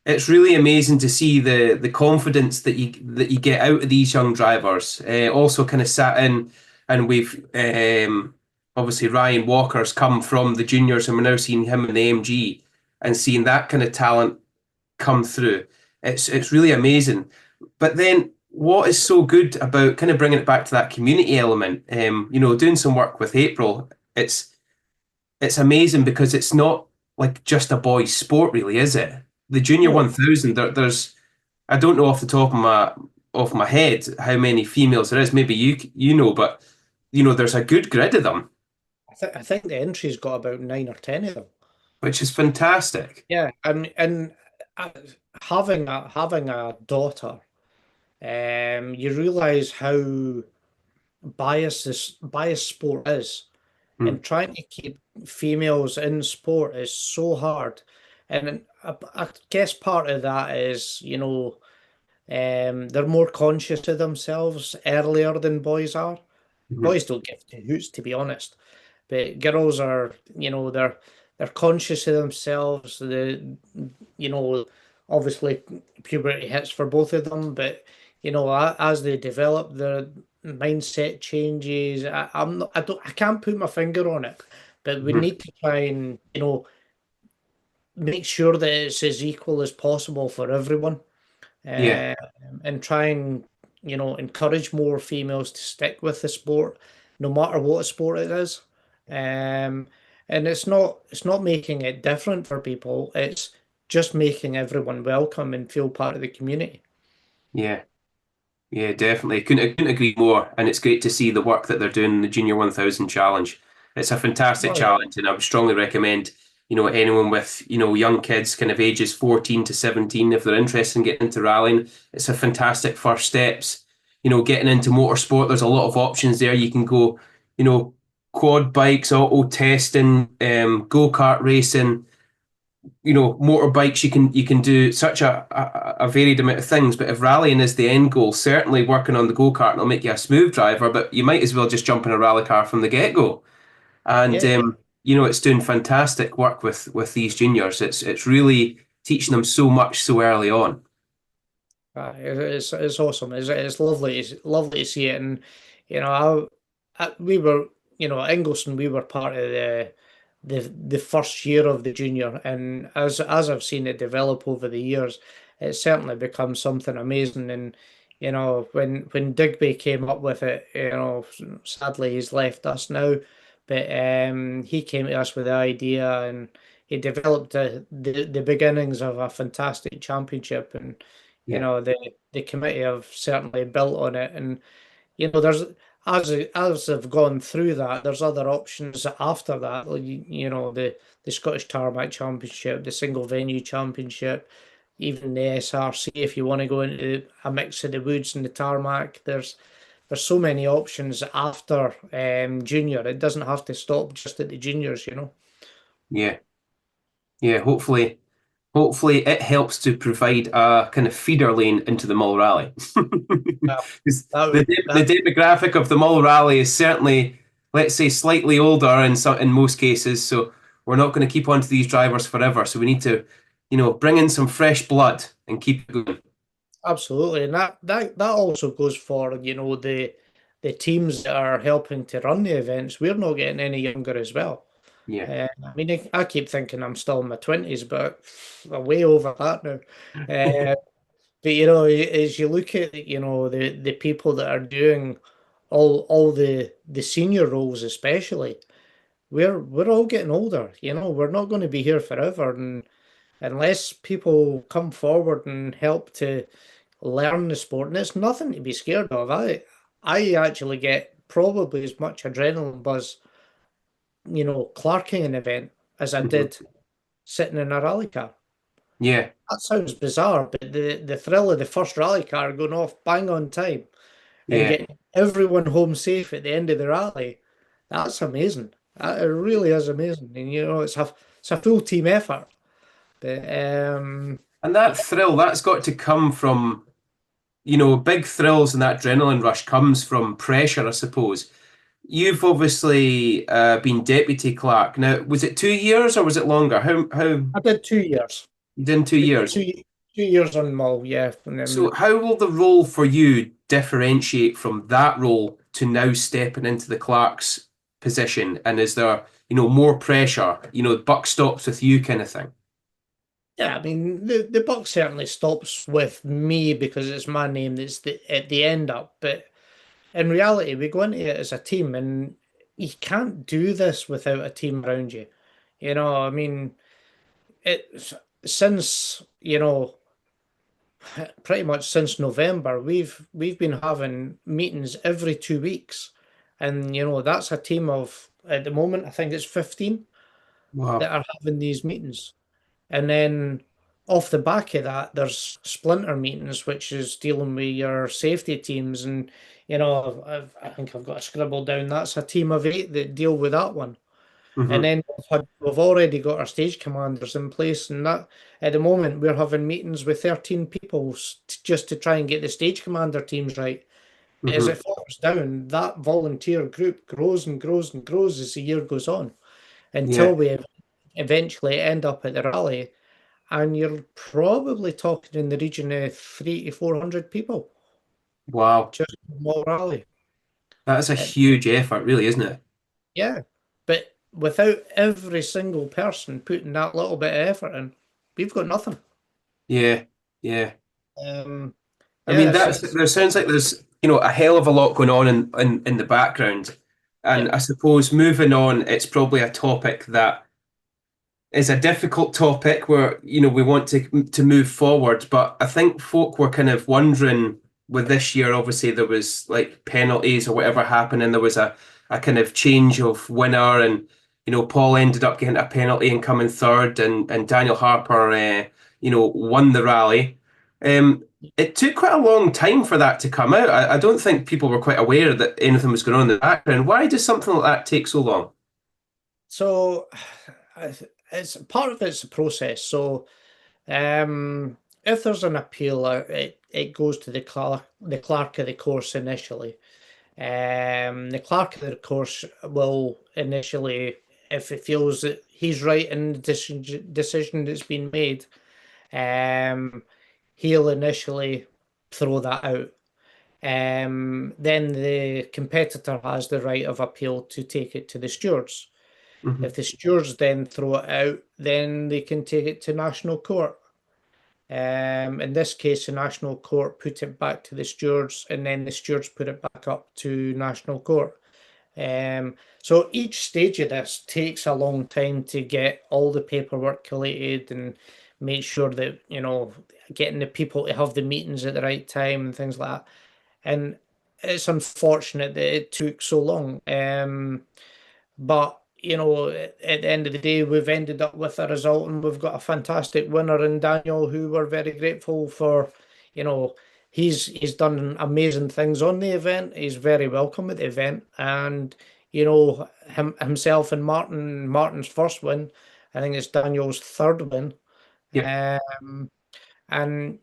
it's really amazing to see the confidence that you get out of these young drivers. Also, kind of sat in, and we've obviously Ryan Walker's come from the juniors, and we're now seeing him in the MG and seeing that kind of talent come through. It's really amazing. But then, what is so good about kind of bringing it back to that community element? Doing some work with April. It's amazing because it's not like just a boys' sport, really, is it? The Junior No, 1000, there's I don't know off the top of my head how many females there is. Maybe you know, but there's a good grid of them, I think the entry's got about 9 or 10 of them. which is fantastic. Yeah, and uh, having a daughter, you realize how biased sport is, Hmm. and trying to keep females in sport is so hard. And I guess part of that is, they're more conscious of themselves earlier than boys are. Mhm. Boys don't give two hoots, to be honest, but girls are, they're conscious of themselves. You know, obviously puberty hits for both of them, but as they develop, their mindset changes. I can't put my finger on it, but we Mhm. need to try and make sure that it's as equal as possible for everyone, Yeah, uh, and try and encourage more females to stick with the sport, no matter what sport it is. Um, and it's not making it different for people. It's just making everyone welcome and feel part of the community. yeah. Yeah, definitely. I couldn't agree more. And it's great to see the work that they're doing in the Junior 1000 Challenge. It's a fantastic Oh, challenge, and I would strongly recommend, anyone with, young kids, kind of ages 14 to 17, if they're interested in getting into rallying, it's a fantastic first steps. Getting into motorsport, there's a lot of options there. You can go, quad bikes, auto testing, go-kart racing, motorbikes. You can do such a varied amount of things. But if rallying is the end goal, certainly working on the go-kart will make you a smooth driver, but you might as well just jump in a rally car from the get-go. And yeah. it's doing fantastic work with these juniors. It's really teaching them so much so early on. It's awesome. It's lovely. It's lovely to see it. And we were at Ingleson. We were part of the first year of the junior, and as I've seen it develop over the years, it's certainly become something amazing. And when Digby came up with it, sadly he's left us now, but he came to us with the idea, and he developed the beginnings of a fantastic championship. And Yeah, the committee have certainly built on it. And there's as I've gone through that, there's other options after that. Like, the Scottish Tarmac Championship, the Single Venue Championship, even the SRC. If you want to go into a mix of the woods and the tarmac, there's so many options after junior. It doesn't have to stop just at the juniors. yeah, yeah. Hopefully, it helps to provide a kind of feeder lane into the Mull Rally. Uh, 'Cause that the, would de- the that demographic of the Mull Rally is certainly, let's say, slightly older in most cases. So we're not going to keep on to these drivers forever. So we need to, bring in some fresh blood and keep it going. Absolutely, and that also goes for the teams that are helping to run the events. We're not getting any younger as well. Yeah. I mean, I keep thinking I'm still in my 20s, but I'm way over that now. But as you look at the people that are doing all the senior roles, especially, we're all getting older. We're not going to be here forever, and unless people come forward and help to learn the sport, and it's nothing to be scared of. I actually get probably as much adrenaline buzz, clerking an event as I Mhm. did sitting in a rally car. Yeah. That sounds bizarre, but the thrill of the first rally car going off bang on time and Yeah. getting everyone home safe at the end of the rally, that's amazing. It really is amazing. And it's a full team effort. But And that thrill, that's got to come from, big thrills, and that adrenaline rush comes from pressure, I suppose. You've obviously been deputy clerk. Now, was it 2 years or was it longer? How I did 2 years. you did in two Two, years? two, 2 years on Mull, yeah. And So then how will the role for you differentiate from that role to now stepping into the clerk's position? And is there, more pressure? The buck stops with you kind of thing. yeah, I mean the buck certainly stops with me because it's my name that's at the end up. But in reality, we go into it as a team, and you can't do this without a team around you. I mean, it's since pretty much since November, we've been having meetings every 2 weeks, and that's a team of at the moment I think it's 15 that Wow. are having these meetings. And then off the back of that, there's splinter meetings, which is dealing with your safety teams. And, I think I've got a scribble down. That's a team of 8 that deal with that one. And Hmm. then we've already got our stage commanders in place. And that at the moment, we're having meetings with 13 people just to try and get the stage commander teams right. As Hmm. it filters down, that volunteer group grows and grows and grows as the year goes on until Yeah. we eventually end up at the rally. and you're probably talking in the region of 300 to 400 people Wow. just for Mull Rally. That's a And huge effort, really, isn't it? yeah, but without every single person putting that little bit of effort in, we've got nothing. Yeah. Yeah. Um, I mean, yeah, there sounds like there's, a hell of a lot going on in the background. yeah. And I suppose moving on, it's probably a topic that is a difficult topic where, we want to move forward. But I think folk were kind of wondering with this year, obviously there was like penalties or whatever happened, and there was a kind of change of winner, and Paul ended up getting a penalty and coming third, and Daniel Harper won the rally. It took quite a long time for that to come out. I don't think people were quite aware that anything was going on in the background. Why does something like that take so long? So it's part of it's a process. So if there's an appeal, it goes to the clerk of the course initially. The clerk of the course will initially, if it feels that he's right in the decision that's been made, um, he'll initially throw that out. Then the competitor has the right of appeal to take it to the stewards. Hmm. If the stewards then throw it out, then they can take it to national court. In this case, the national court put it back to the stewards, and then the stewards put it back up to national court. So each stage of this takes a long time to get all the paperwork collated and make sure that, getting the people to have the meetings at the right time and things like that. And it's unfortunate that it took so long. But at the end of the day, we've ended up with a result, and we've got a fantastic winner in Daniel, who we're very grateful for. You know, he's done amazing things on the event. He's very welcome at the event, and himself and Martin's first win. I think it's Daniel's third win. Yep. Um, and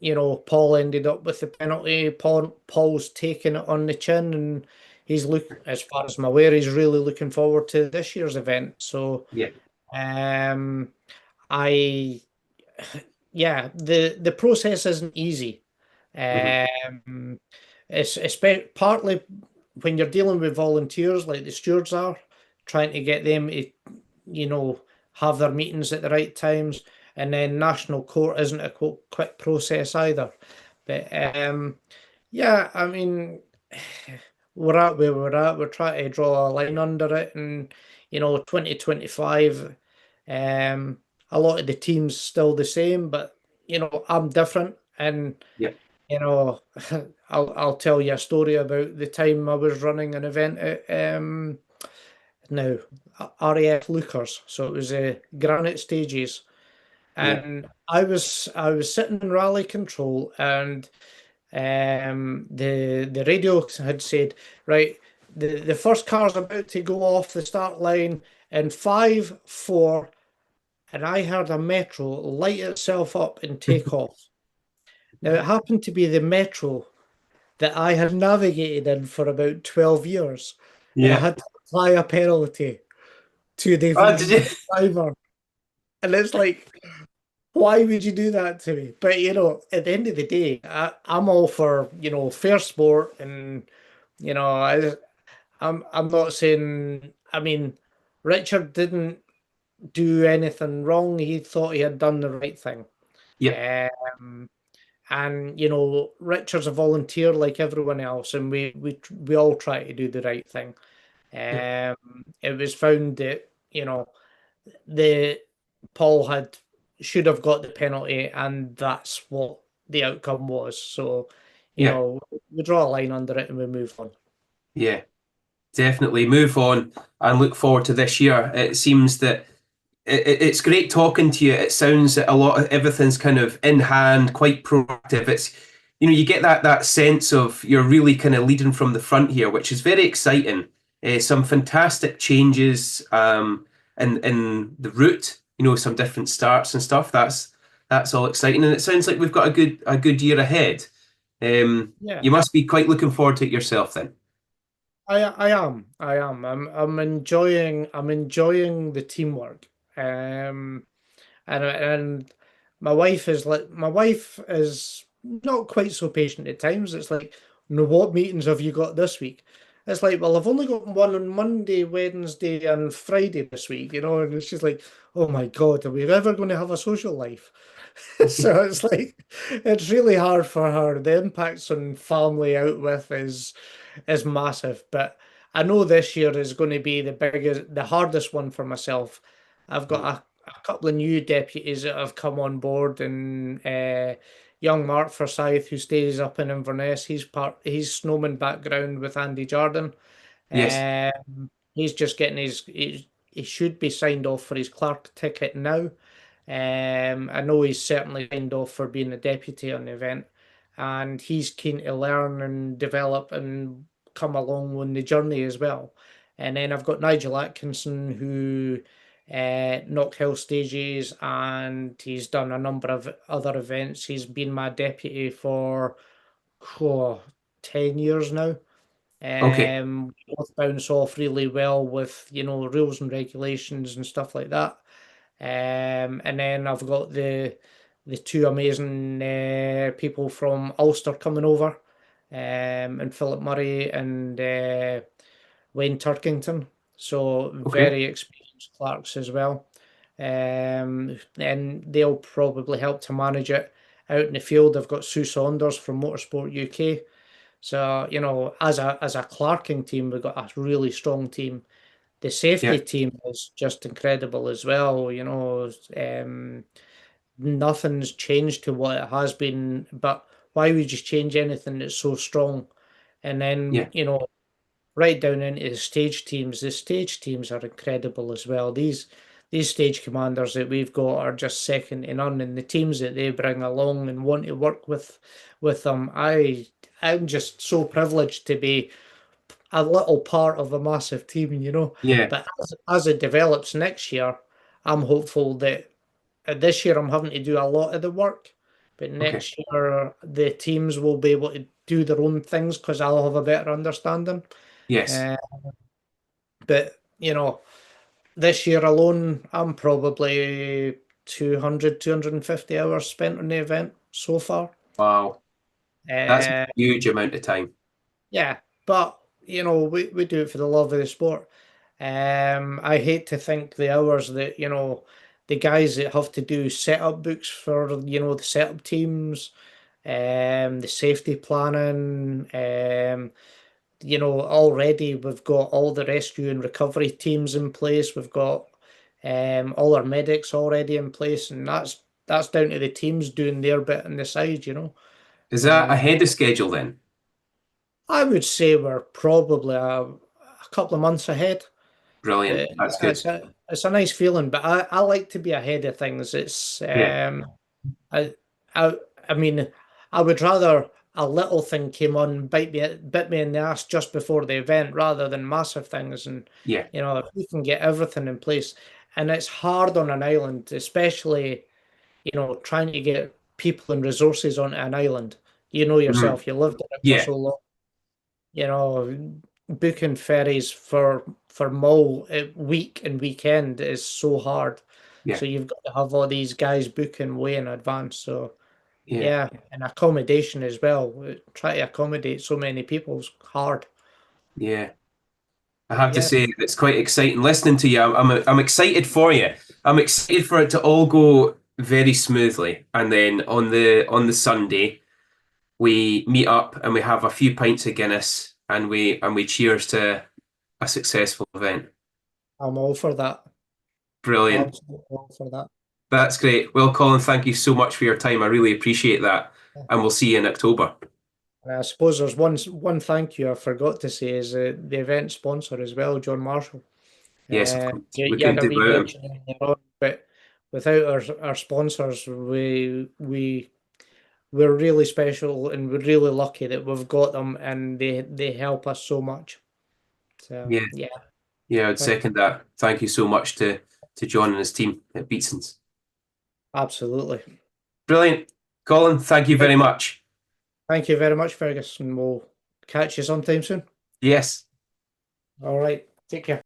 Paul ended up with the penalty. Paul's taking it on the chin, and as far as I'm aware, he's really looking forward to this year's event. So, Yeah. um, I yeah, the process isn't easy. Hmm. Um, it's partly when you're dealing with volunteers like the stewards are, trying to get them to, you know, have their meetings at the right times, and then national court isn't a quick process either. But yeah, I mean, we're at where we're at. We're trying to draw a line under it, and 2025, a lot of the team's still the same, but I'm different, and Yeah. you know, I'll tell you a story about the time I was running an event at now RAF Lookers. So it was Granite Stages, Yeah. and I was sitting in rally control, and the radio had said, right, the first car's about to go off the start line in 5, 4, and I heard a metro light itself up and take off. Now it happened to be the metro that I had navigated in for about 12 years, and I Yeah. had to apply a penalty to Oh, did you? the driver. And it's like, why would you do that to me? But at the end of the day, I'm all for fair sport, and I'm not saying. I mean, Richard didn't do anything wrong. He thought he had done the right thing. Yeah. Um, and Richard's a volunteer like everyone else, and we all try to do the right thing. Yeah. It was found that the Paul had should have got the penalty, and that's what the outcome was. So, Yeah. we draw a line under it and we move on. Yeah. Definitely move on and look forward to this year. It seems that it's great talking to you. It sounds that a lot of everything's kind of in hand, quite proactive. It's you get that sense of you're really kind of leading from the front here, which is very exciting. Some fantastic changes in the route. Some different starts and stuff. That's all exciting, and it sounds like we've got a good year ahead. Yeah, You must be quite looking forward to it yourself then. I am. I'm enjoying the teamwork. And my wife is not quite so patient at times. It's like, what meetings have you got this week? It's like, well, I've only got one on Monday, Wednesday, and Friday this week, and it's just like, oh my God, are we ever going to have a social life? So it's like, it's really hard for her. The impacts on family out with is massive. But I know this year is going to be the hardest one for myself. I've got a couple of new deputies that have come on board, and young Mark Forsyth, who stays up in Inverness, he's snowman background with Andy Jardine. Yes. He's just getting he should be signed off for his clerk ticket now. I know he's certainly signed off for being a deputy on the event, and he's keen to learn and develop and come along on the journey as well. And then I've got Nigel Atkinson, who Knock Hill Stages, and he's done a number of other events. He's been my deputy for 10 years now. Okay. We both bounce off really well with, rules and regulations and stuff like that. And then I've got the two amazing people from Ulster coming over, and Philip Murray and Wayne Turkington. So Okay. very experienced clerks as well. And they'll probably help to manage it out in the field. I've got Sue Saunders from Motorsport UK. So, as a clerking team, we've got a really strong team. The Yeah. safety team is just incredible as well. Nothing's changed to what it has been, but why would you change anything that's so strong? And then, Yeah. right down into the stage teams are incredible as well. These stage commanders that we've got are just second to none, and the teams that they bring along and want to work with them. I'm just so privileged to be a little part of a massive team. Yeah. But as it develops next year, I'm hopeful that this year I'm having to do a lot of the work, but Okay. next year the teams will be able to do their own things because I'll have a better understanding. Yes. Uh, but this year alone, I'm probably 250 hours spent on the event so far. Wow. That's a Uh, huge amount of time. yeah, but we do it for the love of the sport. I hate to think the hours that the guys that have to do setup books for the setup teams, the safety planning. Already we've got all the rescue and recovery teams in place. We've got all our medics already in place, and that's down to the teams doing their bit on the side. Is that Uh, ahead of schedule then? I would say we're probably a couple of months ahead. Brilliant. But That's good. it's a nice feeling. But I like to be ahead of things. It's Yeah. I I I mean I would rather a little thing came on bit me in the ass just before the event rather than massive things. And Yeah. if we can get everything in place, and it's hard on an island, especially trying to get people and resources onto an island. You know Mhm. yourself, you lived in it for Yeah. so long. You know, booking ferries for Mull week and weekend is so hard. Yeah. So you've got to have all these guys booking way in advance. So Yeah. yeah, and accommodation as well. Try to accommodate so many people is hard. Yeah. I have to Yeah, say it's quite exciting listening to you. I'm excited for you. I'm excited for it to all go very smoothly, and then on the Sunday we meet up and we have a few pints of Guinness and we cheers to a successful event. I'm all for that. Brilliant. Absolutely all for that. That's great. Well, Colin, thank you so much for your time. I really appreciate that, and we'll see you in October. And I suppose there's one thank you I forgot to say is the event sponsor as well, John Marshall. Yes, of course. We You had couldn't a do wee without him. mention in there on, but without our sponsors, we're really special and we're really lucky that we've got them and they help us so much. So Yeah, yeah, yeah, I'd thank second that. Thank you so much to John and his team at Beatson's. absolutely. Brilliant. Colin, thank you Right. very much. Thank you very much, Fergus, and we'll catch you sometime soon. Yes. All right, take care.